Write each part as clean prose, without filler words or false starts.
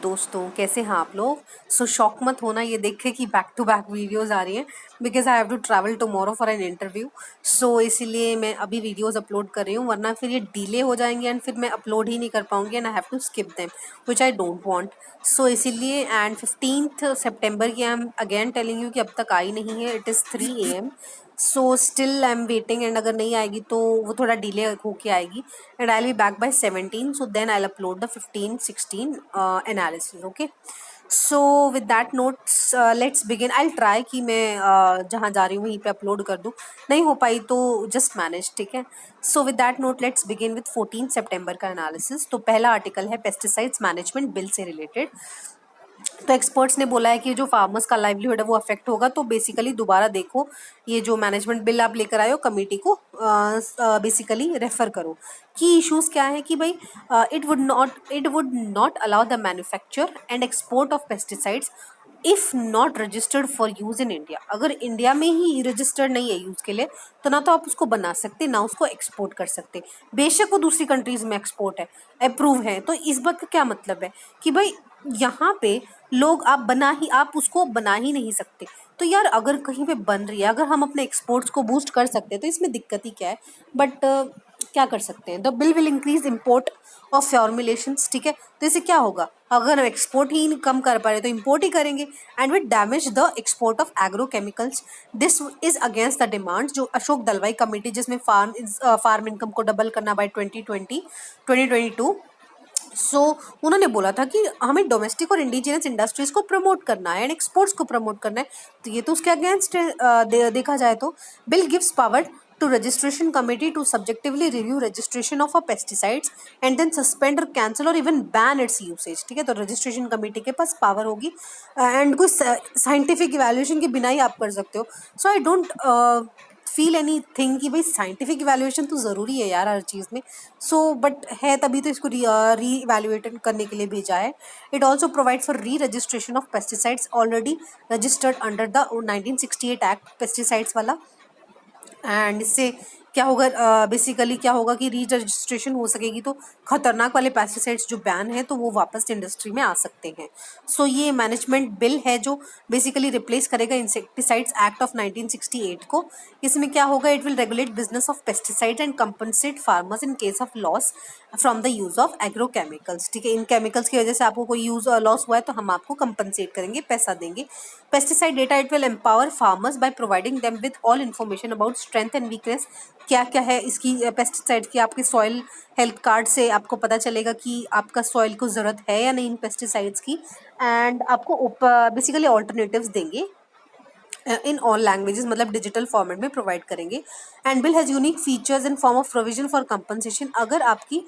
दोस्तों कैसे हैं आप लोग। शॉक मत होना ये देख के कि बैक टू बैक वीडियोस आ रही हैं, because I have to travel tomorrow for an interview. इसीलिए मैं अभी वीडियोस अपलोड कर रही हूँ, वरना फिर ये डिले हो जाएंगे एंड फिर मैं अपलोड ही नहीं कर पाऊंगी and I have to skip them which I don't want. इसीलिए एंड 15th सितंबर की I am again telling you कि अब तक आई नहीं है। It is 3 AM। Still I am waiting and अगर नहीं आएगी तो वो थोड़ा डिले होके आएगी and I will be back by 17, so then I will upload the 15-16 analysis. Okay, with that notes let's begin. I will try कि मैं जहाँ जा रही हूँ वहीं पे अपलोड कर दूँ, नहीं हो पाई तो जस्ट मैनेज, ठीक है। With that note let's begin with 14 सितंबर का एनालिसिस। तो पहला आर्टिकल है पेस्टिसाइड्स मैनेजमेंट बिल से रिलेटेड। तो एक्सपर्ट्स ने बोला है कि जो फार्मर्स का लाइवलीहुड है वो अफेक्ट होगा, तो बेसिकली दोबारा देखो ये जो मैनेजमेंट बिल आप लेकर आए हो कमेटी को, बेसिकली रेफर करो कि इश्यूज क्या है कि भाई it would not allow the manufacture and export of pesticides if not registered for use in India. अगर इंडिया में ही रजिस्टर्ड नहीं है यूज के लिए तो ना तो आप उसको बना सकते ना उसको एक्सपोर्ट कर सकते, बेशक वो दूसरी कंट्रीज में एक्सपोर्ट है, अप्रूव है। तो इस बात का क्या मतलब है कि भाई यहाँ पे लोग आप उसको बना ही नहीं सकते। तो यार अगर कहीं पे बन रही है, अगर हम अपने एक्सपोर्ट्स को बूस्ट कर सकते हैं तो इसमें दिक्कत ही क्या है। बट क्या कर सकते हैं, the bill will increase import of formulations, ठीक है। तो इससे क्या होगा, अगर हम एक्सपोर्ट ही कम कर पा रहे तो इम्पोर्ट ही करेंगे and with damage the export of agro chemicals. This is against the demand जो अशोक दलवाई कमेटी, जिसमें फार्म इनकम को डबल करना बाय 2022। उन्होंने बोला था कि हमें डोमेस्टिक और इंडिजिनस इंडस्ट्रीज को प्रमोट करना है एंड एक्सपोर्ट्स को प्रमोट करना है। तो ये तो उसके अगेंस्ट देखा जाए तो bill gives power to registration committee to subjectively review registration of a pesticides and then suspend और कैंसिल और इवन बैन इट्स यूसेज, ठीक है। तो रजिस्ट्रेशन कमेटी के पास पावर होगी एंड कोई साइंटिफिक इवैल्यूएशन के बिना ही आप कर सकते हो। I don't feel anything कि भाई साइंटिफिक इवैल्यूएशन तो ज़रूरी है यार हर चीज़ में। बट है तभी तो इसको री इवैल्यूएट करने के लिए भेजा है। इट ऑल्सो प्रोवाइड फॉर री registration of pesticides already registered under the 1968 act, pesticides वाला। एंड इससे क्या होगा, बेसिकली क्या होगा कि री रजिस्ट्रेशन हो सकेगी तो खतरनाक वाले पेस्टिसाइड्स जो बैन है तो वो वापस इंडस्ट्री में आ सकते हैं। ये मैनेजमेंट बिल है जो बेसिकली रिप्लेस करेगा इंसेक्टिसाइड्स एक्ट ऑफ 1968 को। इसमें क्या होगा, it will regulate business of pesticides and compensate farmers in case of loss from the use of agro chemicals, ठीक है। इन केमिकल्स की वजह से आपको कोई यूज लॉस हुआ है तो हम आपको कंपनसेट करेंगे, पैसा देंगे। Pesticide data, it will empower farmers by providing them with all information about strength and weakness. क्या क्या है इसकी पेस्टिसाइड की, आपके सॉइल हेल्थ कार्ड से आपको पता चलेगा कि आपका सॉइल को ज़रूरत है या नहीं इन पेस्टिसाइड्स की, एंड आपको बेसिकली ऑल्टरनेटिव्स देंगे इन ऑल लैंग्वेजेस, मतलब डिजिटल फॉर्मेट में प्रोवाइड करेंगे। And bill has unique features in form of provision for compensation. अगर आपकी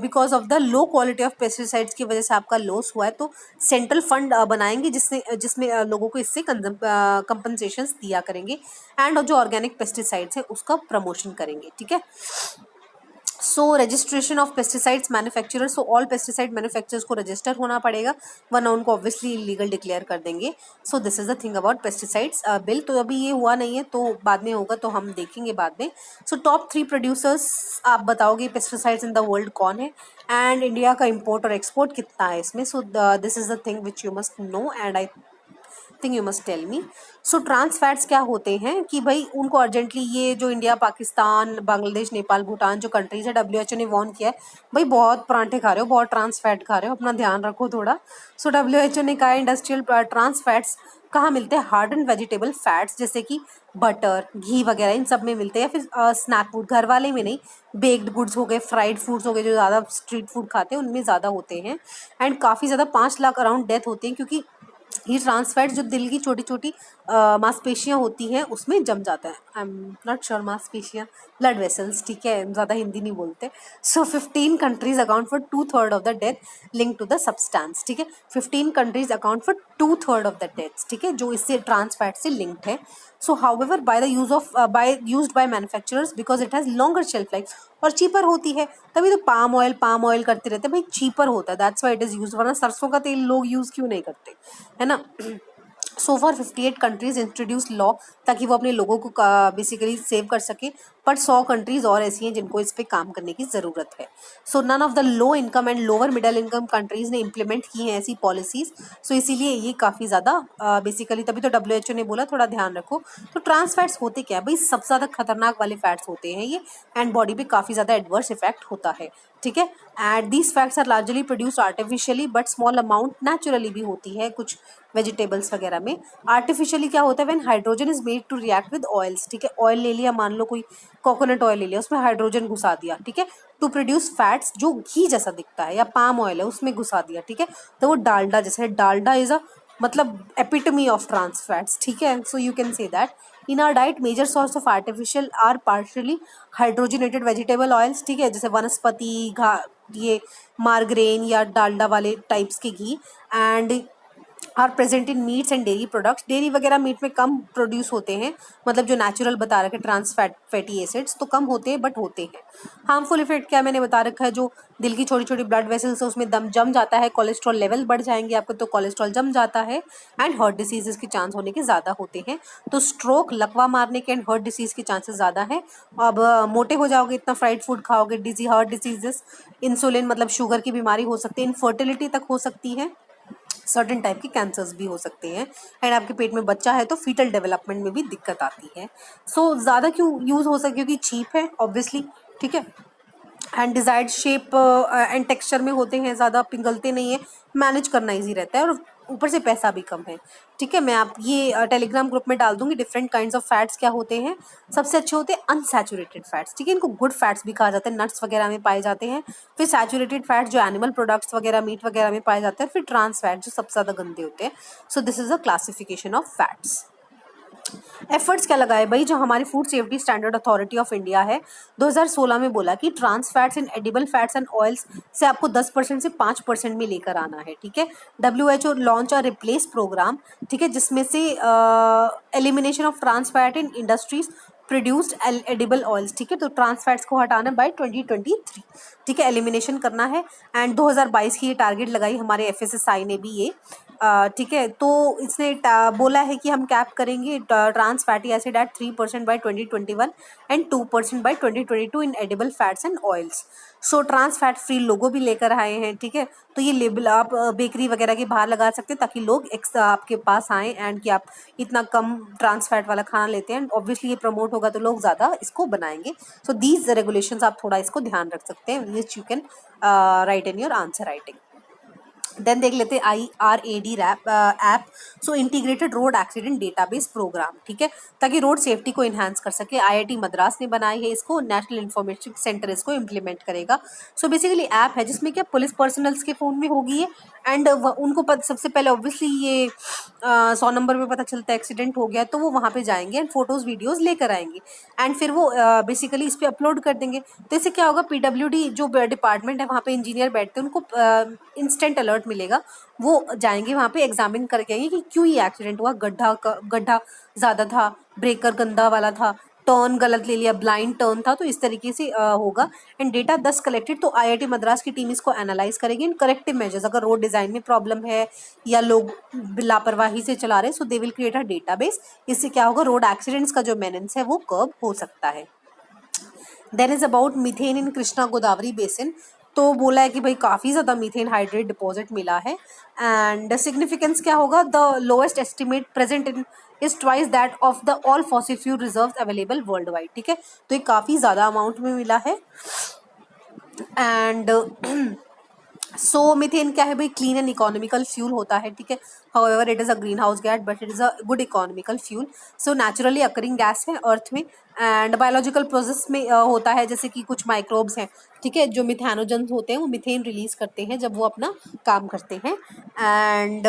because of the low quality of pesticides की वजह से आपका लॉस हुआ है तो सेंट्रल फंड बनाएंगे जिसमें लोगों को इससे कंपनसेशन दिया करेंगे एंड जो ऑर्गेनिक पेस्टिसाइड्स है उसका प्रमोशन करेंगे, ठीक है। Registration of pesticides manufacturers, all pesticide manufacturers को रजिस्टर होना पड़ेगा वरना उनको ऑब्वियसली इलीगल डिक्लेयर कर देंगे। This is the thing about pesticides bill. तो अभी ये हुआ नहीं है तो बाद में होगा तो हम देखेंगे बाद में। टॉप 3 प्रोड्यूसर्स आप बताओगे पेस्टिसाइड्स इन द वर्ल्ड कौन है एंड इंडिया का इम्पोर्ट और एक्सपोर्ट कितना है इसमें। This is the thing which you must know and I think you must tell me. Trans fats क्या होते हैं कि भाई उनको अर्जेंटली, ये जो इंडिया पाकिस्तान बांग्लादेश नेपाल भूटान जो कंट्रीज है, WHO ने वार्न किया है भाई बहुत परांठे खा रहे हो, बहुत ट्रांस फैट खा रहे हो, अपना ध्यान रखो थोड़ा। WHO ने कहा है इंडस्ट्रियल ट्रांस फैट्स कहाँ मिलते हैं, हार्ड एंड वेजिटेबल फैट्स जैसे कि बटर घी वगैरह इन सब में मिलते हैं, या फिर स्नैक फूड घर वाले में नहीं, बेक्ड गुड्स हो गए, फ्राइड फूड्स हो गए, जो ज़्यादा स्ट्रीट फूड खाते हैं उनमें ज़्यादा होते हैं। एंड काफ़ी ज़्यादा 5 लाख अराउंड डेथ होती हैं क्योंकि ये ट्रांस फैट जो दिल की छोटी छोटी मांसपेशियां होती हैं उसमें जम जाता है। आई एम नॉट श्योर, मांसपेशियां, ब्लड वेसल्स, ठीक है, ज़्यादा हिंदी नहीं बोलते। 15 countries account for 2/3 of the death link to the substance, ठीक है। 15 countries account for 2/3 of the deaths, ठीक है, जो इससे ट्रांस फैट से लिंक्ड है। However used by manufacturers because it has longer shelf life और चीपर होती है, तभी तो पाम ऑयल करते रहते हैं भाई, चीपर होता है, that's why it is use, वरना सरसों का तेल लोग यूज़ क्यों नहीं करते, है ना। So for 58 countries introduce law ताकि वो अपने लोगों को बेसिकली सेव कर सके, बट 100 कंट्रीज और ऐसी हैं जिनको इस पे काम करने की ज़रूरत है. So none of the low income and lower middle income countries ने इम्प्लीमेंट की हैं ऐसी पॉलिसीज. सो इसीलिए ये काफ़ी ज़्यादा बेसिकली, तभी तो WHO ने बोला थोड़ा ध्यान रखो. तो ट्रांस फैट्स होते क्या है भाई, सबसे ज़्यादा खतरनाक वाले फैट्स होते हैं ये, एंड बॉडी पे काफ़ी ज़्यादा एडवर्स इफेक्ट होता है. ठीक है. And these fats are largely produce artificially, but small amount naturally भी होती है कुछ वेजिटेबल्स वगैरह में. आर्टिफिशियली क्या होता है, when hydrogen is made to react with oils. ठीक है. ऑयल ले लिया, मान लो कोई कोकोनट ऑयल ले लिया, उसमें हाइड्रोजन घुसा दिया. ठीक है. टू प्रोड्यूस फैट्स जो घी जैसा दिखता है, या पाम ऑयल है उसमें घुसा दिया. ठीक है. तो वो डालडा जैसे, डालडा इज अ मतलब एपिटमी ऑफ ट्रांस फैट्स. ठीक है. So you can say that in our diet major source of artificial are partially hydrogenated vegetable oils. ठीक है. जैसे वनस्पति घा, ये मार्गरेन या डालडा वाले टाइप्स के घी, and are present in meats and dairy products. Dairy वगैरह मीट में कम प्रोड्यूस होते हैं, मतलब जो नेचुरल बता रखे ट्रांस फैटी एसिड्स तो कम होते हैं, बट होते हैं. हार्मफुल इफेक्ट क्या मैंने बता रखा है, जो दिल की छोटी छोटी ब्लड वेसल्स है उसमें दम जम जाता है, कोलेस्ट्रॉल लेवल बढ़ जाएंगे आपको, तो कोलेस्ट्रॉल जम जाता है, एंड हार्ट डिसीजेस के चांस होने के ज़्यादा होते हैं. तो स्ट्रोक, लकवा मारने के एंड हार्ट डिसीज के चांसेस ज़्यादा है. अब मोटे हो जाओगे, इतना फ्राइड फूड खाओगे, डिजी हार्ट डिसीजेस, इंसुलिन मतलब शुगर की बीमारी हो सकती है, इनफर्टिलिटी तक हो सकती है, सर्टेन टाइप के कैंसर्स भी हो सकते हैं, एंड आपके पेट में बच्चा है तो फीटल डेवलपमेंट में भी दिक्कत आती है. सो ज़्यादा क्यों यूज़ हो सके, क्योंकि चीप है ऑब्वियसली. ठीक है. And desired shape and texture में होते हैं, ज़्यादा पिघलते नहीं है, मैनेज करना इजी रहता है, और ऊपर से पैसा भी कम है. ठीक है. मैं आप ये टेलीग्राम ग्रुप में डाल दूंगी डिफरेंट काइंड्स ऑफ फैट्स क्या होते हैं. सबसे अच्छे होते हैं अनसैचुरेटेड फैट्स. ठीक है. इनको गुड फैट्स भी कहा जाता है, नट्स वगैरह में पाए जाते हैं. फिर सैचुरेटेड फैट्स जो एनिमल प्रोडक्ट्स वगैरह, मीट वगैरह में पाए जाते हैं. फिर ट्रांस फैट जो सबसे ज़्यादा गंदे होते हैं. So this is a classification of fats. Efforts क्या लगाए भाई, जो हमारी food safety standard authority of India है, 2016 में बोला कि trans fats and edible fats and oils से आपको 10% से 5% में लेकर आना है. ठीक है. WHO लॉन्च और रिप्लेस प्रोग्राम. ठीक है. जिसमें से elimination of trans fat in industries produced edible oils. ठीक है. तो ट्रांस फैट्स को हटाना बाय 2023. ठीक है. एलिमिनेशन करना है, एंड 2022 की ये टारगेट लगाई हमारे FSSAI ने भी ये. ठीक है. तो इसने बोला है कि हम कैप करेंगे trans fatty acid at 3% by 2021 and 2% by 2022 in edible fats and oils. So trans fat free logo भी लेकर आए हैं. ठीक है. तो ये लेबल आप बेकरी वगैरह के बाहर लगा सकते हैं, ताकि लोग आपके पास आएँ, एंड कि आप इतना कम ट्रांस फैट वाला खाना लेते हैं, एंड ऑब्वियसली ये प्रमोट होगा तो लोग ज़्यादा इसको बनाएंगे. सो दीज रेगुलेशंस आप थोड़ा इसको ध्यान रख सकते हैं, which you can write in your answer writing. Then देख लेते हैं IRAD app. So integrated road accident database program. ठीक है. ताकि रोड सेफ्टी को इन्हांस कर सके. IIT मद्रास ने बनाई है इसको, नेशनल इंफॉर्मेशन सेंटर इसको इम्प्लीमेंट करेगा. सो बेसिकली ऐप है जिसमें क्या पुलिस पर्सनल्स के फ़ोन में होगी ये, एंड उनको सबसे पहले ऑब्वियसली ये 100 नंबर पे पता चलता है एक्सीडेंट हो गया, तो वो वहाँ पे जाएंगे एंड फोटोज़ वीडियोज़ लेकर आएंगे, एंड फिर वो बेसिकली इस पर अपलोड कर देंगे. तो इससे क्या होगा, PWD जो डिपार्टमेंट है वहाँ पे इंजीनियर बैठते हैं, उनको इंस्टेंट अलर्ट मिलेगा. वो जाएंगे वहाँ पे, एग्जामिन करके आएंगे कि क्यों ये एक्सीडेंट हुआ. गड्ढा ज़्यादा था, ब्रेकर गंदा वाला था, टर्न गलत ले लिया, ब्लाइंड टर्न था, तो इस तरीके से होगा. एंड डेटा 10 कलेक्टेड, तो IIT मद्रास की टीम इसको एनालाइज करेगी एंड करेक्टिव मेजर्स, अगर रोड डिज़ाइन में प्रॉब्लम है या लोग लापरवाही से चला रहे हैं, so they will create a database. इससे क्या होगा, रोड एक्सीडेंट्स का जो मेनेंस है वो कर्ब हो सकता है. Then is about methane in Krishna Godavari basin. तो बोला है कि भाई काफ़ी ज़्यादा मीथेन हाइड्रेट डिपॉजिट मिला है, एंड सिग्निफिकेंस क्या होगा, the lowest estimate present in is twice that of the all fossil fuel reserves available world wide. ठीक है. तो ये काफ़ी ज़्यादा अमाउंट में मिला है. एंड सो मीथेन क्या है भाई, क्लीन एंड इकोनॉमिकल फ्यूल होता है. ठीक है. However it is a green house gas, but it is a good economical fuel. So naturally occurring gas है अर्थ में, एंड बायोलॉजिकल प्रोसेस में होता है, जैसे कि कुछ माइक्रोब्स हैं. ठीक है. जो मिथेनोजन्स होते हैं वो मिथेन रिलीज करते हैं जब वो अपना काम करते हैं. एंड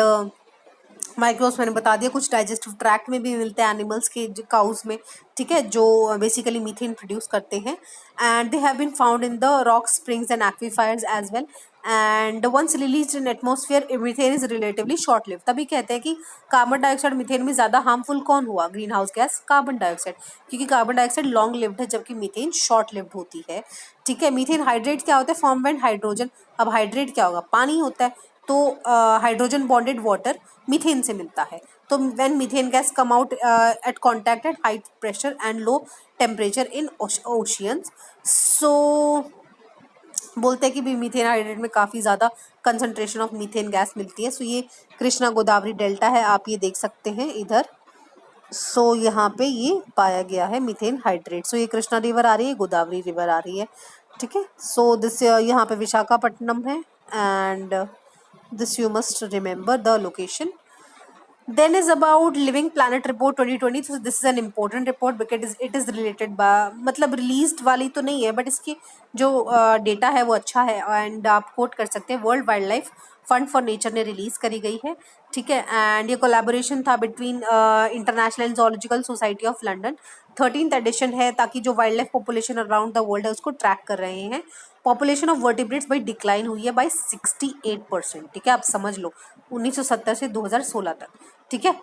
माइक्रोब्स मैंने बता दिया, कुछ डाइजेस्टिव ट्रैक्ट में भी मिलते हैं एनिमल्स के, काउस में. ठीक है. जो बेसिकली मीथेन प्रोड्यूस करते हैं, and they have been found in the rock springs and aquifers as well. And once release in atmosphere methane is relatively short live. तभी कहते हैं कि कार्बन डाइऑक्साइड मीथेन में ज़्यादा हार्मफुल कौन हुआ, green house gas carbon dioxide, क्योंकि carbon dioxide long lived है जबकि मीथेन शॉर्ट लिव्ड होती है. ठीक है. मीथेन हाइड्रेट क्या होता है, फॉर्म व्हेन हाइड्रोजन. अब हाइड्रेट क्या होगा, पानी होता है. तो हाइड्रोजन बॉन्डेड वाटर मीथेन से मिलता है। तो when methane gas come out at contact at high pressure and low temperature in oceans, so बोलते हैं कि भी मीथेन हाइड्रेट में काफ़ी ज़्यादा कंसंट्रेशन ऑफ मीथेन गैस मिलती है। सो ये कृष्णा गोदावरी डेल्टा है, आप ये देख सकते हैं इधर। सो यहाँ पे ये पाया गया है मीथेन हाइड्रेट। सो ये कृष्णा रिवर आ रही है, गोदावरी रिवर आ रही है, ठीक है। सो दिस यहाँ पे विशाखापट्टनम है and this you must remember the location. Then is about Living Planet Report 2020. So this is an important report because it is related मतलब released वाली तो नहीं है, बट इसकी जो डेटा है वो अच्छा है एंड आप कोट कर सकते हैं। World wildlife fund for nature ने रिलीज करी गई है, ठीक है। एंड ये कोलैबोरेशन था between international zoological society of London, 13th edition है, ताकि जो wildlife population around the world है उसको ट्रैक कर रहे हैं। पॉपुलेशन ऑफ वर्टिब्रेट्स भाई डिक्लाइन हुई है बाई 68%, ठीक है। आप समझ लो 1970 से 2016 तक, ठीक है।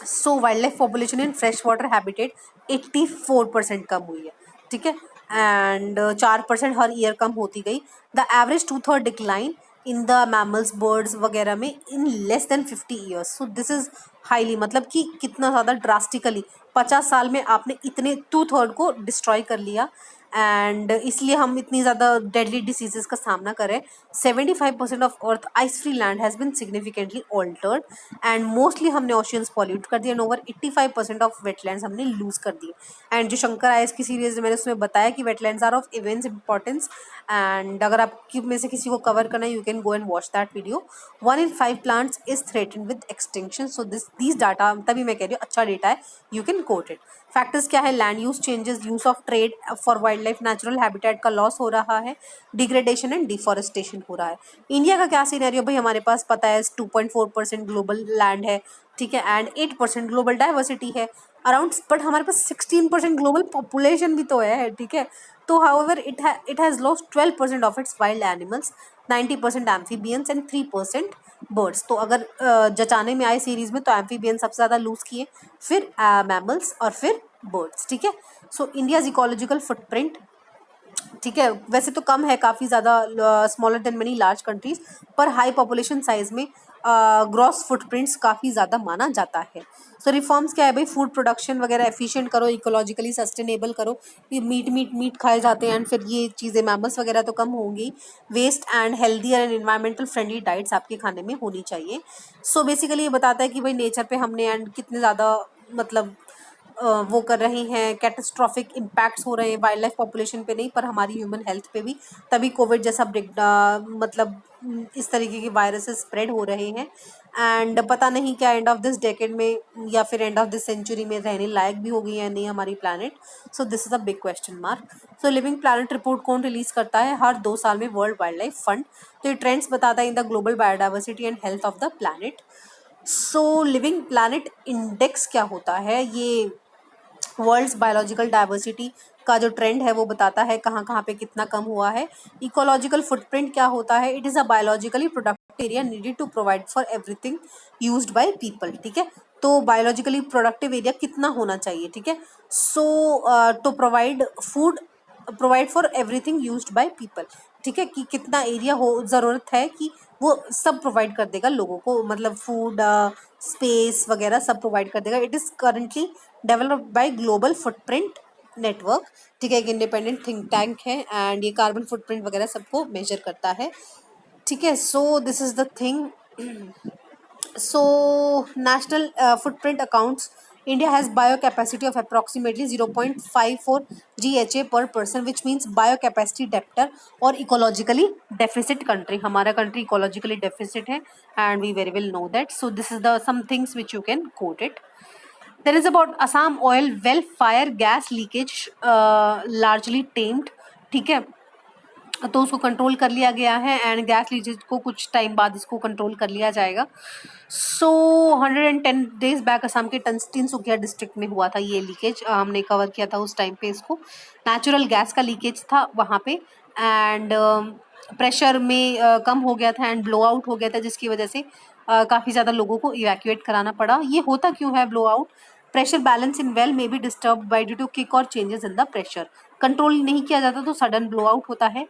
So wildlife population in fresh water habitat 84% कम हुई है, ठीक है। एंड 4% हर ईयर कम होती गई। The average 2/3 decline in the mammals birds वगैरह में in less than 50 years. So this is highly, मतलब कि कितना ज़्यादा ड्रास्टिकली 50 साल में आपने इतने 2/3 को डिस्ट्रॉय कर लिया एंड इसलिए हम इतनी ज़्यादा डेडली डिसीजेस का सामना करें। 75% of earth ice free land has been significantly altered and mostly हमने ओशियंस पॉल्यूट कर दिए एंड ओवर 85% ऑफ वेटलैंड्स हमने लूज कर दिए। एंड जो शंकर आईएएस की सीरीज मैंने उसमें बताया कि wetlands are of immense importance, and अगर आप में से किसी को कवर करना है you can go and watch that video. 1 in 5 plants is threatened with extinction. So this data, तभी मैं कह रही हूँ अच्छा डेटा है, you can quote it. Factors क्या है? Land use changes, use of trade for wildlife, natural habitat का लॉस हो रहा है, डिग्रेडेशन एंड डिफॉरेस्टेशन हो रहा है। इंडिया का क्या सीनेरियो भाई? हमारे पास पता है 2.4% ग्लोबल लैंड है, ठीक है, एंड 8% ग्लोबल डाइवर्सिटी है अराउंड, बट हमारे पास 16% ग्लोबल पॉपुलेशन भी तो है, ठीक है। तो however it has lost 12% of its wild animals, 90% amphibians and 3% birds. तो अगर जचाने में आए सीरीज में तो एम्फीबियन सबसे ज़्यादा लूज किए, फिर मैमल्स और फिर बर्ड्स, ठीक है। सो इंडियाज इकोलॉजिकल फुटप्रिंट, ठीक है, वैसे तो कम है, काफ़ी ज़्यादा smaller than many large countries, पर हाई पॉपुलेशन साइज में ग्रॉस फुटप्रिंट्स काफ़ी ज़्यादा माना जाता है। सो रिफॉर्म्स क्या है भाई? फूड प्रोडक्शन वगैरह एफिशिएंट करो, इकोलॉजिकली सस्टेनेबल करो। ये मीट खाए जाते हैं एंड फिर ये चीज़ें मैमल्स वगैरह तो कम होंगी। Waste and healthy and environmental friendly diets आपके खाने में होनी चाहिए। सो बेसिकली ये बताता है कि भाई नेचर पे हमने एंड कितने ज़्यादा मतलब वो कर रहे हैं, कैटास्ट्रॉफिक इम्पैक्ट्स हो रहे हैं वाइल्ड लाइफ पॉपुलेशन पे नहीं पर हमारी ह्यूमन हेल्थ पे भी। तभी कोविड जैसा मतलब इस तरीके के वायरसेस स्प्रेड हो रहे हैं एंड पता नहीं क्या एंड ऑफ दिस डेकेड में या फिर एंड ऑफ दिस सेंचुरी में रहने लायक भी हो गई है नहीं हमारी planet. So this is a big question mark. So living planet report कौन रिलीज करता है? हर 2 साल में वर्ल्ड वाइल्ड लाइफ फंड। तो ये ट्रेंड्स बताता है in the global biodiversity and health of the planet. So living planet index क्या होता है? ये वर्ल्ड्स बायोलॉजिकल डाइवर्सिटी का जो ट्रेंड है वो बताता है कहाँ कहाँ पे कितना कम हुआ है। इकोलॉजिकल फुटप्रिंट क्या होता है? It is a biologically productive area needed to provide for everything used by people, ठीक है। तो बायोलॉजिकली प्रोडक्टिव एरिया कितना होना चाहिए, ठीक है। So to provide for everything used by people, ठीक है, कि कितना एरिया हो ज़रूरत है कि वो सब प्रोवाइड कर देगा लोगों को, मतलब फूड स्पेस वगैरह सब प्रोवाइड कर देगा। It is currently developed by global footprint network, ठीक है, एक इंडिपेंडेंट थिंक टैंक है एंड ये कार्बन फुटप्रिंट वगैरह सबको मेजर करता है, ठीक है। सो this is the thing. So national footprint accounts India has biocapacity of approximately 0.54 GHA per person, which means biocapacity debtor or ecologically deficit country. हमारा country ecologically deficit है and we very well know that. So this is the some things which you can quote it. There is about Assam oil well fire gas leakage largely tamed, ठीक है, तो उसको control कर लिया गया है and gas leakage को कुछ टाइम बाद इसको कंट्रोल कर लिया जाएगा। सो 110 डेज बैक असम के तिनसुकिया डिस्ट्रिक्ट में हुआ था ये लीकेज, हमने कवर किया था उस टाइम पे इसको। नेचुरल गैस का लीकेज था वहाँ पे एंड प्रेशर में कम हो गया था एंड ब्लो आउट हो गया था जिसकी वजह से काफ़ी ज़्यादा लोगों को इवैक्यूएट कराना पड़ा। ये होता क्यों है blow out? Pressure balance in well में be disturb by due to kick और changes in the pressure. Control नहीं किया जाता तो सडन ब्लो आउट होता है।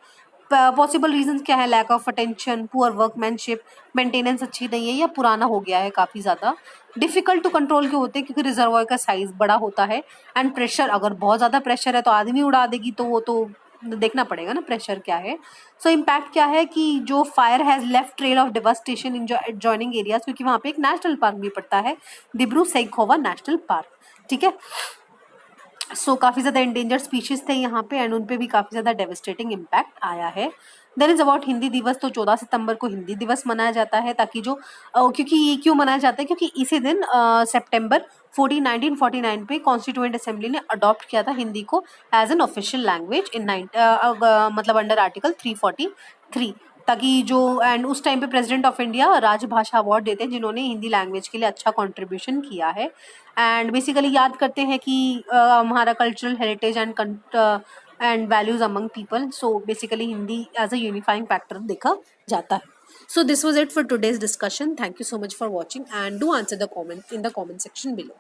पॉसिबल रीजंस क्या है? Lack of attention, poor workmanship, maintenance अच्छी नहीं है या पुराना हो गया है काफ़ी ज़्यादा। डिफिकल्ट टू कंट्रोल क्यों होते हैं? क्योंकि रिजर्वॉयर का साइज बड़ा होता है। एंड प्रेशर, अगर बहुत ज़्यादा प्रेशर है तो आदमी उड़ा देगी, तो वो तो देखना पड़ेगा ना प्रेशर क्या है। सो इम्पैक्ट क्या है कि जो fire has left trail of devastation in जो एडजॉइनिंग एरियाज, क्योंकि वहाँ पे एक नेशनल पार्क भी पड़ता है, दिब्रू सैखोवा नेशनल पार्क, ठीक है। सो काफ़ी ज़्यादा इंडेंजर्ड स्पीशीज़ थे यहाँ पे एंड उन पे भी काफ़ी ज़्यादा डेविस्टेटिंग इम्पैक्ट आया है। देन इज़ अबाउट हिंदी दिवस, तो 14 सितंबर को हिंदी दिवस मनाया जाता है, ताकि जो क्योंकि ये क्यों मनाया जाता है? क्योंकि इसी दिन सितंबर 1949 पे कॉन्स्टिट्यूएंट असेंबली ने अडॉप्ट किया था हिंदी को as an official language in मतलब अंडर आर्टिकल 343, ताकि जो एंड उस टाइम पे प्रेसिडेंट ऑफ इंडिया राजभाषा अवार्ड देते हैं जिन्होंने हिंदी लैंग्वेज के लिए अच्छा कंट्रीब्यूशन किया है। एंड बेसिकली याद करते हैं कि हमारा cultural heritage and values among people. So basically Hindi as a unifying factor देखा जाता है। So this was it for today's discussion. Thank you so much for watching and do answer the comment in the comment section below.